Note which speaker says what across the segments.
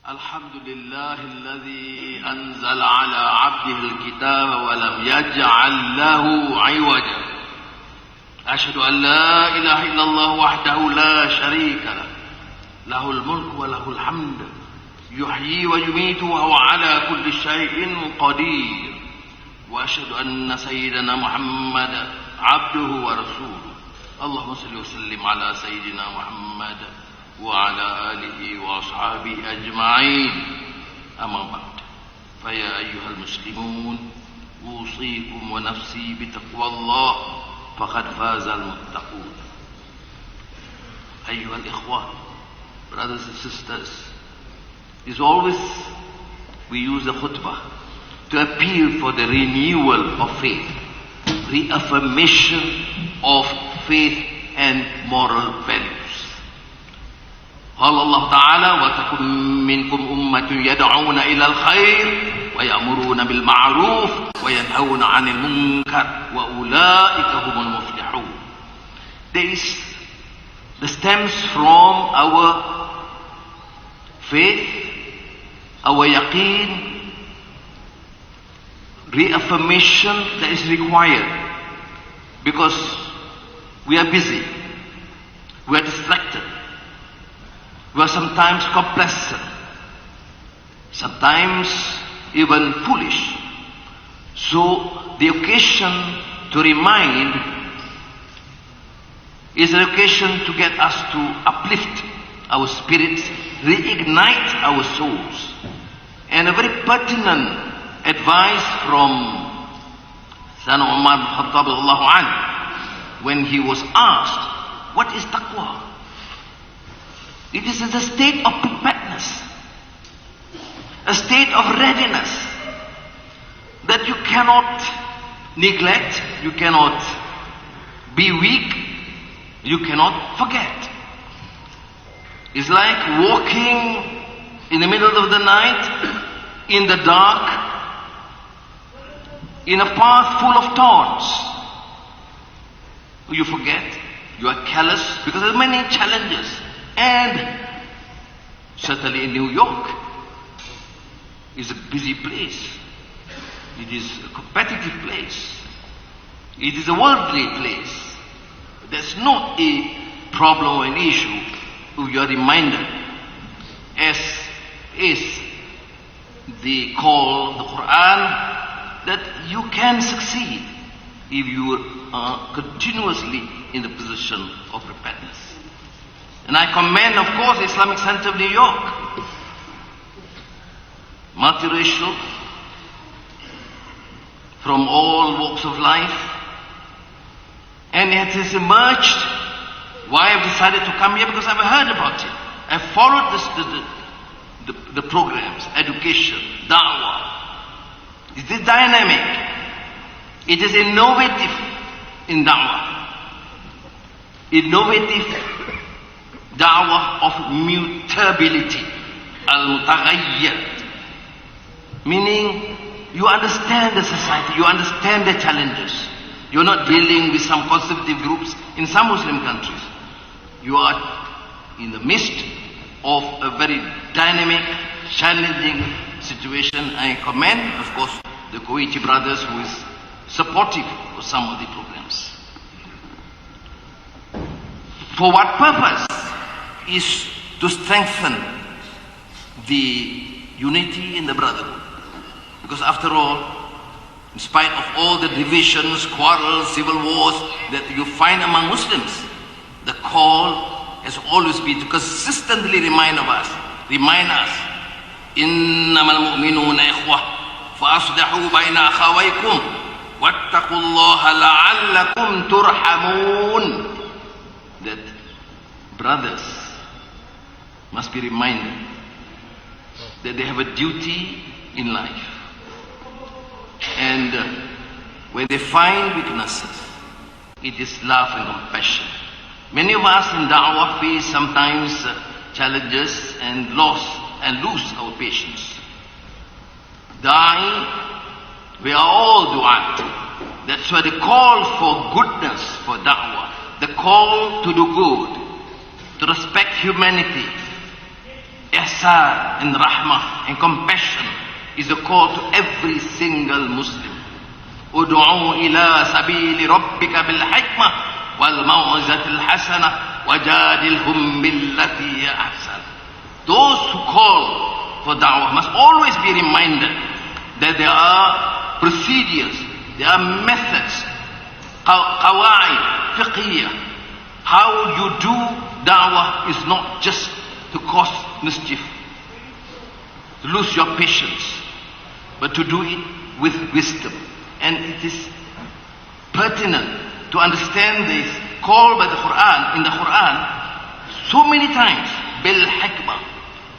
Speaker 1: الحمد لله الذي أنزل على عبده الكتاب ولم يجعل له عوجا أشهد أن لا إله إلا الله وحده لا شريك له له الملك وله الحمد يحيي ويميت وهو على كل شيء قدير وأشهد أن سيدنا محمد عبده ورسوله اللهم صل وسلم على سيدنا محمد وعلى آله وأصحابه أجمعين أما بعد فيا أيها المسلمون أوصيكم ونفسي بتقوى الله فقد فاز المتقون. أيها الإخوة, brothers and sisters, is always we use the khutbah to appeal for the renewal of faith, reaffirmation of faith and moral values. قال الله تعالى وتكن منكم أمة يدعون إلى الخير ويأمرون بالمعروف وينهون عن المنكر وأولئك هم المفلحون. This stems from our faith, our yaqeen, reaffirmation that is required because we are busy, we are distracted, we are sometimes complacent, sometimes even foolish. So the occasion to remind is an occasion to get us to uplift our spirits, reignite our souls. And a very pertinent advice from Sayyidina Umar bin Khattab radhiyallahu anhu when he was asked, what is taqwa? It is a state of preparedness, a state of readiness that you cannot neglect, you cannot be weak, you cannot forget. It's like walking in the middle of the night, in the dark, in a path full of thorns. You forget, you are careless because there are many challenges. And certainly in New York is a busy place. It is a competitive place. It is a worldly place. There's not a problem or an issue. You are reminded, as is the call, the Quran, that you can succeed if you are continuously in the position of preparedness. And I commend, of course, the Islamic Center of New York, multiracial, from all walks of life, and it has emerged. Why I've decided to come here? Because I've heard about it. I've followed the programs, education, da'wah. It is dynamic. It is innovative in da'wah. Innovative da'wah of mutability, al-mutaghayyir. Meaning, you understand the society, you understand the challenges. You're not dealing with some conservative groups in some Muslim countries. You are in the midst of a very dynamic, challenging situation. I commend, of course, the Kuwaiti brothers who is supportive of some of the programs. For what purpose? Is to strengthen the unity in the brotherhood. Because after all, in spite of all the divisions, quarrels, civil wars that you find among Muslims, the call has always been to consistently remind us, innamal mu'minuna ikhwah fa aslihu bayna akhawaykum wattaqullaha la'allakum turhamun. That brothers must be reminded that they have a duty in life. And when they find weaknesses, it is love and compassion. Many of us in da'wah face sometimes challenges and lose our patience. Da'i, we are all du'at. That's why the call for goodness, for da'wah, the call to do good, to respect humanity, ihsan and rahmah and compassion is a call to every single Muslim. Udu'u ila sabili rabbika bil hikmah wal maw'izatil hasanah wajadilhum billati hiya ahsan. Those who call for da'wah must always be reminded that there are procedures, there are methods, qawa'id, fiqhiyah. How you do da'wah is not just to cause mischief, to lose your patience, but to do it with wisdom. And it is pertinent to understand this call by the Quran, in the Quran, so many times, bil hikmah,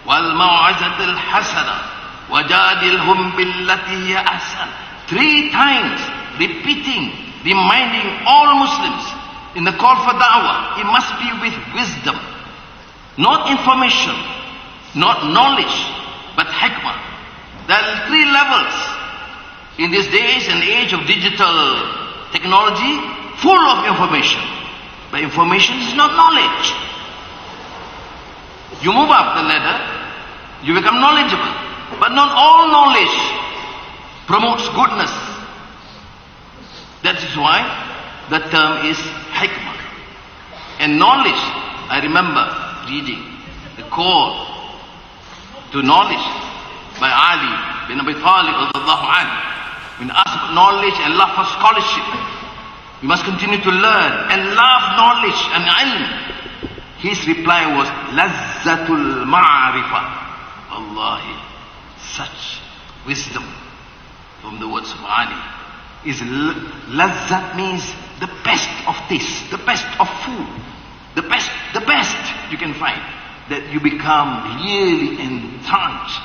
Speaker 1: wal maw'izatil hasanah, wajadilhum billati hiya ahsan. 3 times repeating, reminding all Muslims in the call for da'wah, it must be with wisdom, not information, not knowledge, but hikmah. There are 3 levels in these days and age of digital technology, full of information. But information is not knowledge. You move up the ladder, you become knowledgeable. But not all knowledge promotes goodness. That is why the term is hikmah. And knowledge, I remember reading the call to knowledge by Ali bin Abi Talib radhiyallahu anhu. When asked about knowledge and love for scholarship, we must continue to learn and love knowledge and ilm. His reply was lazzatul ma'rifah. Wallahi, such wisdom from the words of Ali is lazzat means the best of taste, the best of food, the best you can find, that you become really entranced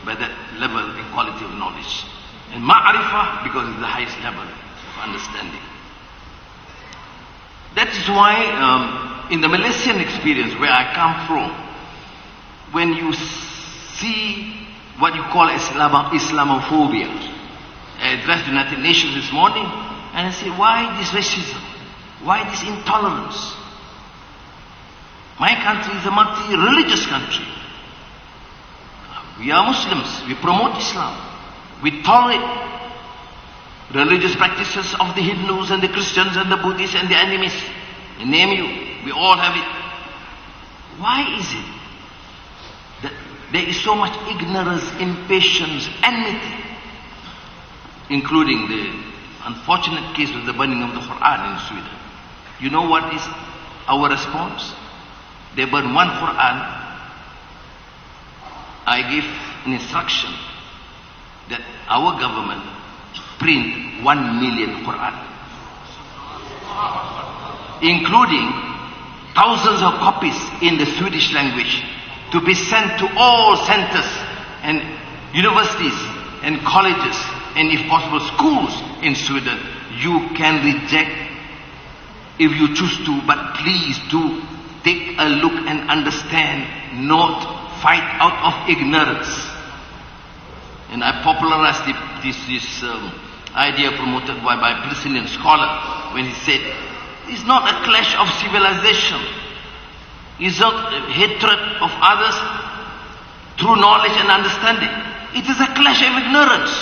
Speaker 1: by that level and quality of knowledge. And ma'rifah, because it's the highest level of understanding. That is why in the Malaysian experience where I come from, when you see what you call Islamophobia, I addressed the United Nations this morning, and I say, why this racism? Why this intolerance? My country is a multi-religious country. We are Muslims. We promote Islam. We tolerate religious practices of the Hindus and the Christians and the Buddhists and the enemies. I name you. We all have it. Why is it that there is so much ignorance, impatience, enmity, including the unfortunate case of the burning of the Quran in Sweden? You know what is our response? They burn one Quran. I give an instruction that our government print 1 million Quran, including thousands of copies in the Swedish language, to be sent to all centers and universities and colleges and, if possible, schools in Sweden. You can reject if you choose to, but please do take a look and understand, not fight out of ignorance. And I popularized this idea promoted by a Brazilian scholar when he said, it's not a clash of civilization. It's not a hatred of others through knowledge and understanding. It is a clash of ignorance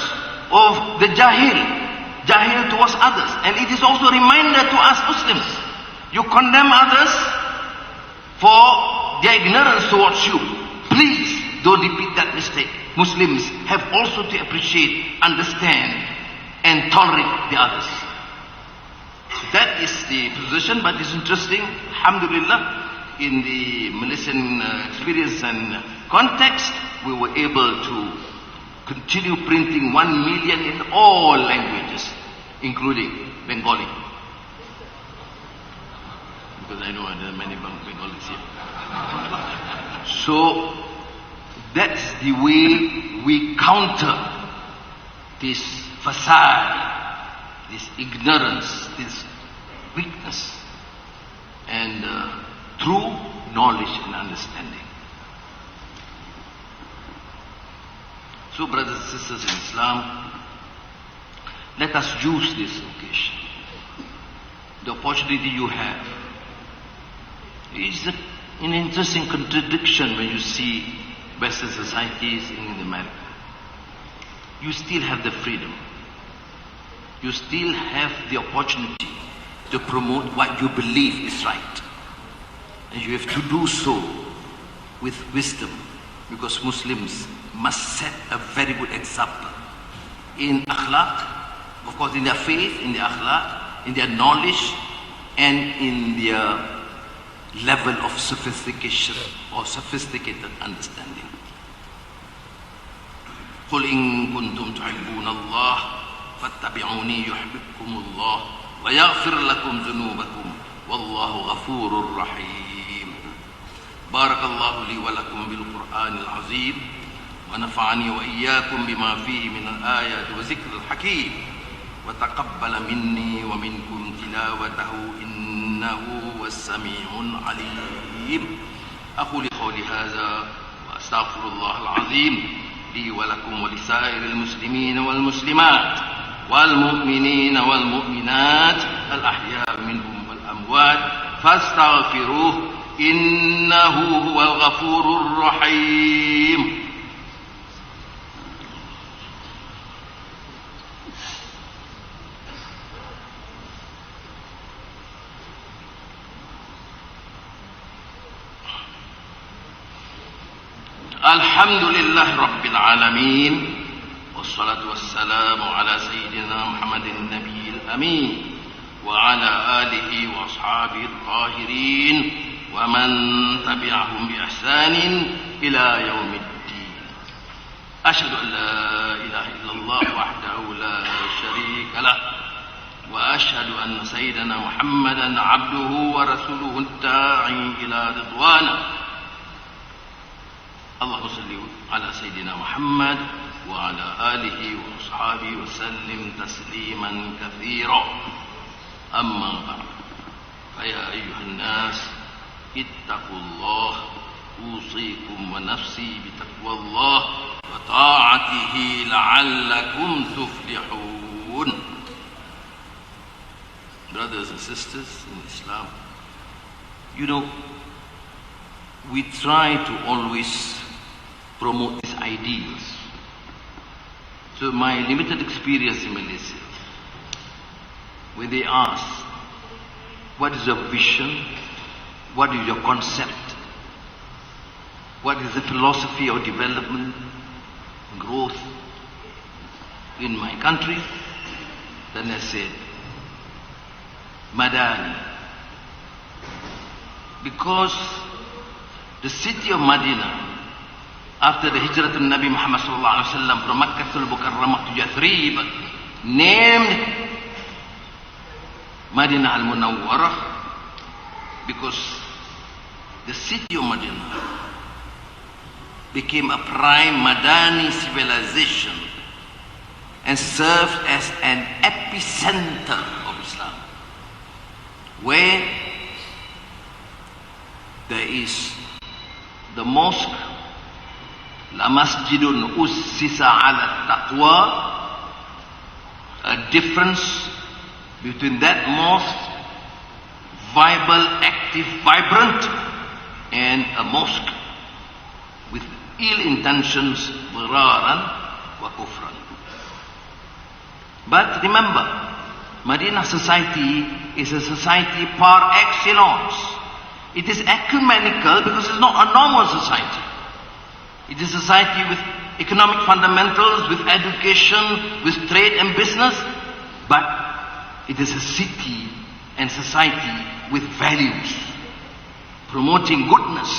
Speaker 1: of the jahil towards others. And it is also a reminder to us Muslims. You condemn others for their ignorance towards you. Please don't repeat that mistake. Muslims have also to appreciate, understand, and tolerate the others. So that is the position, but it's interesting, alhamdulillah, in the Malaysian experience and context, we were able to continue printing 1 million in all languages, including Bengali. Because I know there are many Bengalis here. So, that's the way we counter this facade, this ignorance, this weakness, and through knowledge and understanding. So, brothers and sisters in Islam, let us use this occasion. The opportunity you have is an interesting contradiction when you see Western societies in America. You still have the freedom. You still have the opportunity to promote what you believe is right. And you have to do so with wisdom, because Muslims must set a very good example in akhlaq, of course in their faith, in their akhlaq, in their knowledge, and in their level of sophistication or sophisticated understanding. قل إن كنتم تحبون الله فاتبعوني يحببكم الله ويغفر لكم ذنوبكم والله غفور رحيم. بارك الله لي ولكم بالقرآن العظيم ونفعني وإياكم بما فيه من الآيات وذكر الحكيم وتقبل مني ومنكم تلاوته إنه هو السميع العليم. أقول قولي هذا وأستغفر الله العظيم لي ولكم ولسائر المسلمين والمسلمات والمؤمنين والمؤمنات الأحياء منهم والأموات فاستغفروه إنه هو الغفور الرحيم. الحمد لله رب العالمين والصلاة والسلام على سيدنا محمد النبي الأمين وعلى آله وأصحابه الطاهرين ومن تبعهم بإحسان إلى يوم الدين. أشهد أن لا إله إلا الله وحده لا شريك له وأشهد أن سيدنا محمدا عبده ورسوله الداعي إلى رضوانه. اللهم صل على سيدنا محمد وعلى آله وأصحابه وسلم تسليما كثيرا. أما بعد فيا أيها الناس اتقوا الله أوصيكم ونفسي بتقوى الله وطاعته لعلكم تفلحون. Brothers and sisters in Islam, you know, we try to always promote these ideals. So my limited experience in Malaysia, when they ask, what is your vision? What is your concept? What is the philosophy of development and growth in my country? Then I said, Madani. Because the city of Medina, after the hijrah of Nabi Muhammad sallallahu alaihi wasallam from Makkah al-Mukarramah to Yathrib, named Medina al-Munawwarah, because the city of Medina became a prime Madani civilization and served as an epicenter of Islam, where there is the mosque, La Masjidun Ussisa ala Taqwa, a difference between that mosque, viable, active, vibrant, and a mosque with ill intentions, dhiraran wa kufran. But remember, Medina society is a society par excellence. It is ecumenical because it's not a normal society. It is a society with economic fundamentals, with education, with trade and business, but it is a city and society with values, promoting goodness.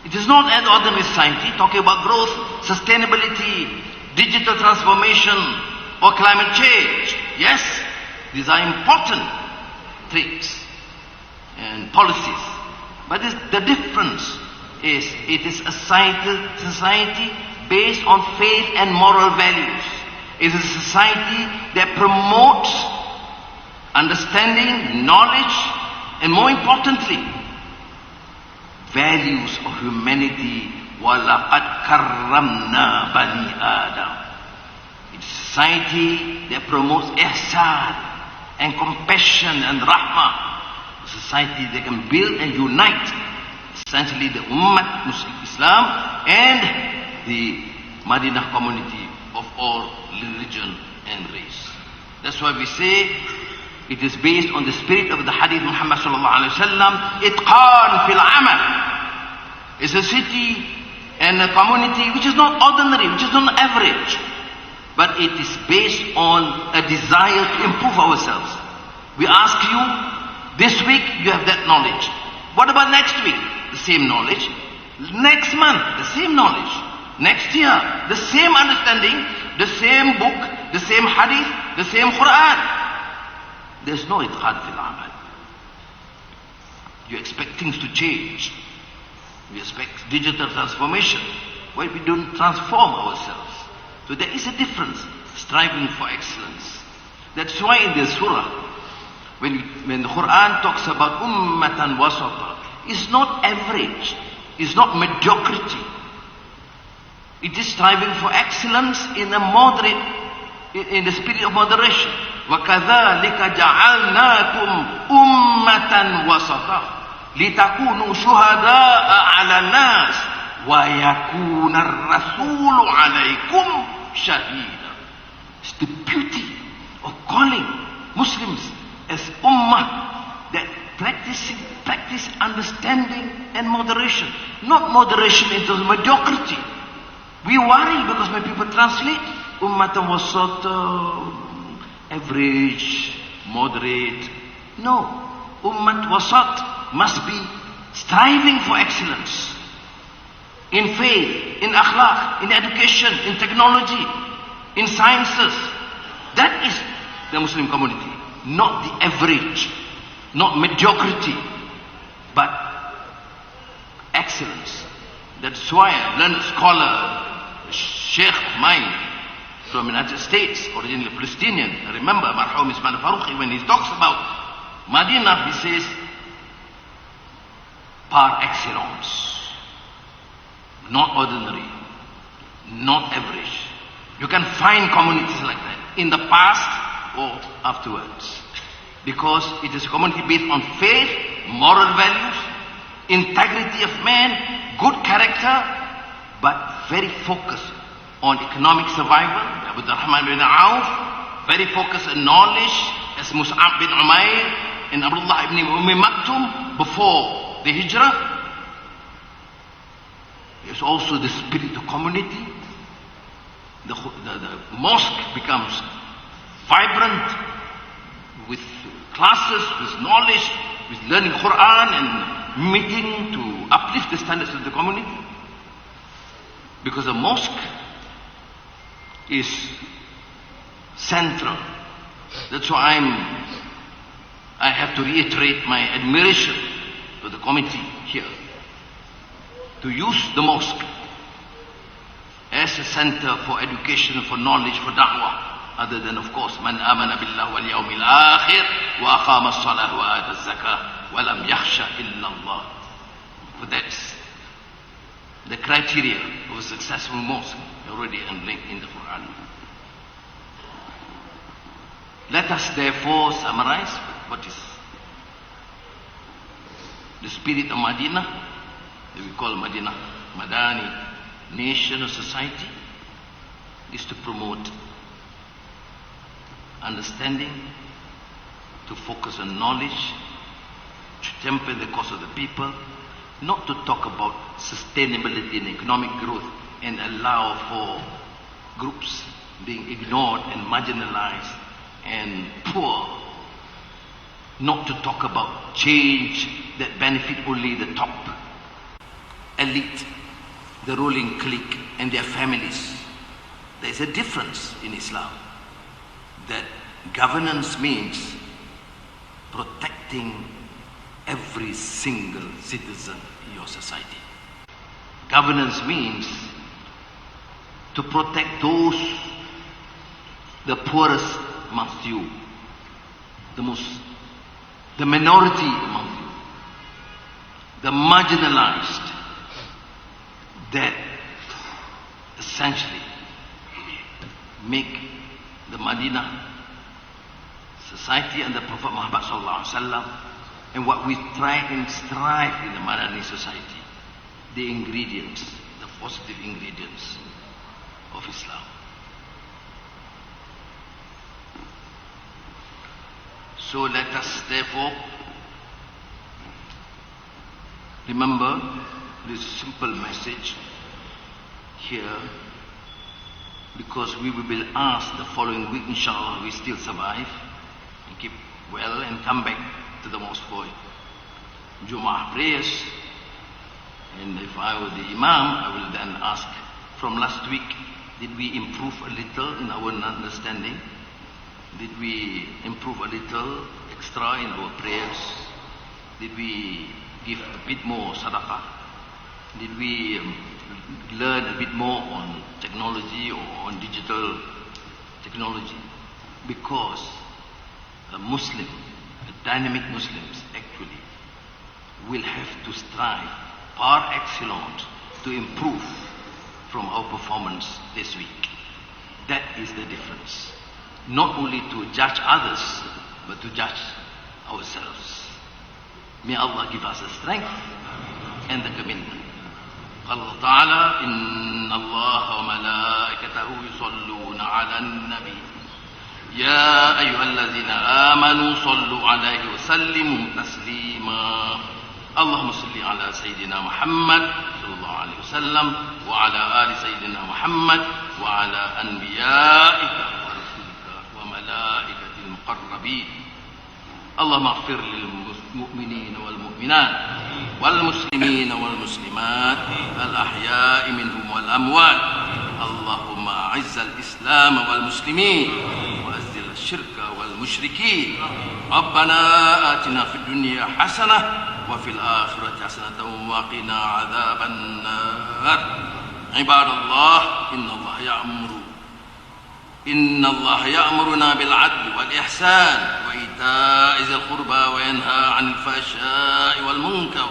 Speaker 1: It is not an ordinary society talking about growth, sustainability, digital transformation, or climate change. Yes, these are important traits and policies. But the difference is it is a society based on faith and moral values. It is a society that promotes understanding, knowledge, and more importantly, values of humanity. وَلَقَدْ كَرَّمْنَا بَنِي آدَمَ. It's a society that promotes ihsan and compassion and rahmah. A society that can build and unite. A essentially the Ummah Muslim Islam and the Madinah community of all religion and race. That's why we say it is based on the spirit of the Hadith Muhammad sallallahu alaihi wasallam. Itqan fil amal. It's a city and a community which is not ordinary, which is not average, but it is based on a desire to improve ourselves. We ask you, this week you have that knowledge. What about next week? The same knowledge. Next month, the same knowledge. Next year, the same understanding, the same book, the same hadith, the same Quran. There's no itqan fil amal. You expect things to change. We expect digital transformation. Why we don't transform ourselves? So there is a difference, striving for excellence. That's why in the surah, when the Quran talks about ummatan wasata, it's not average, it's not mediocrity. It is striving for excellence in a moderate, in the spirit of moderation. وَكَذَلِكَ جَعَلْنَاكُمْ أُمَّةً وَسَطًا لِتَكُونُوا شُهَدَاءَ عَلَى النَّاسِ وَيَكُونَ الرَّسُولُ عَلَيْكُمْ شَهِيدًا. It's the beauty of calling Muslims as ummah that practice understanding and moderation. Not moderation into mediocrity. We worry because when people translate ummatan wasata, average, moderate. No. Ummat wasat must be striving for excellence. In faith, in akhlaq, in education, in technology, in sciences. That is the Muslim community. Not the average, not mediocrity, but excellence. That's why a learned scholar, a sheikh of mine from the United States, originally Palestinian, I remember Marhum Ismail Farouqi, when he talks about Madinah, he says, par excellence. Not ordinary, not average. You can find communities like that in the past or afterwards. Because it is a community based on faith, moral values, integrity of man, good character, but very focused on economic survival. Abu Rahman bin Auf, very focused on knowledge, as Mus'ab bin Umair and Abdullah ibn Maktum before the Hijrah. There's also the spirit of community. The mosque becomes vibrant with classes, with knowledge, with learning Quran and meeting to uplift the standards of the community. Because a mosque is central. That's why I have to reiterate my admiration to the committee here to use the mosque as a center for education, for knowledge, for da'wah. Other than, of course, man amana billah wal yawmil akhir wa aqama as-salah wa ata az-zakah wa lam yakhsha illa Allah. For that's the criteria of a successful mosque already linked in the Quran. Let us therefore summarize what is the spirit of Madinah, that we call Madinah, Madani, nation or society, is to promote understanding, to focus on knowledge, to champion the cause of the people, not to talk about sustainability and economic growth and allow for groups being ignored and marginalized and poor, not to talk about change that benefit only the top elite, the ruling clique and their families. There is a difference in Islam, that governance means protecting every single citizen in your society. Governance means to protect those, the poorest amongst you, the minority among you, the marginalized, that essentially make the Madinah society and the Prophet Muhammad sallallahu alaihi wasallam and what we try and strive in the Madani society, the ingredients, the positive ingredients of Islam. So let us therefore remember this simple message here, because we will be asked the following week, inshallah, we still survive and keep well and come back to the mosque for Jumaat prayers. And if I were the Imam, I will then ask, from last week, did we improve a little in our understanding? Did we improve a little extra in our prayers? Did we give a bit more sadaqah? Did we learn a bit more on technology or on digital technology? Because a Muslim, dynamic Muslims actually will have to strive par excellence to improve from our performance this week. That is the difference. Not only to judge others, but to judge ourselves. May Allah give us the strength and the commitment. قال تعالى إن الله وملائكته يصلون على النبي يا أيها الذين آمنوا صلوا عليه وسلموا تسليما اللهم صل على سيدنا محمد صلى الله عليه وسلم وعلى آل سيدنا محمد وعلى أنبيائك ورسلك وملائكة المقربين اللهم اغفر للمؤمنين والمؤمنات والمسلمين والمسلمات الأحياء منهم والأموات اللهم أعز الإسلام والمسلمين وأذل الشرك والمشركين ربنا آتنا في الدنيا حسنة وفي الآخرة حسنة وقنا عذاب النار عباد الله إن الله يأمرنا بالعدل والإحسان وإيتاء ذي القربى وينهى عن الفحشاء والمنكر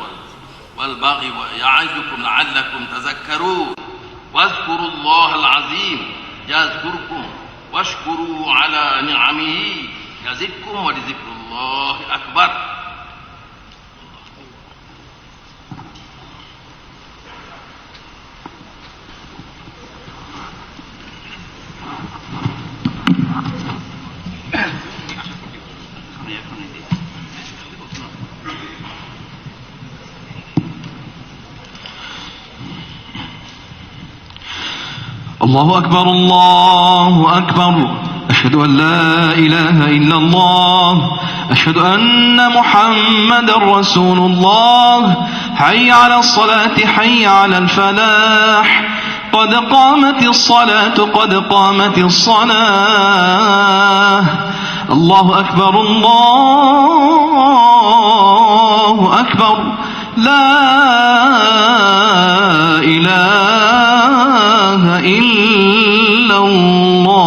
Speaker 1: والبغي ويعظكم لعلكم تذكرون واذكروا الله العظيم يذكركم واشكروا على نعمه يزدكم ولذكر الله أكبر.
Speaker 2: الله أكبر الله أكبر أشهد أن لا إله إلا الله أشهد أن محمد رسول الله حي على الصلاة حي على الفلاح قد قامت الصلاة قد قامت الصلاة الله أكبر الله أكبر لا إله إلا الله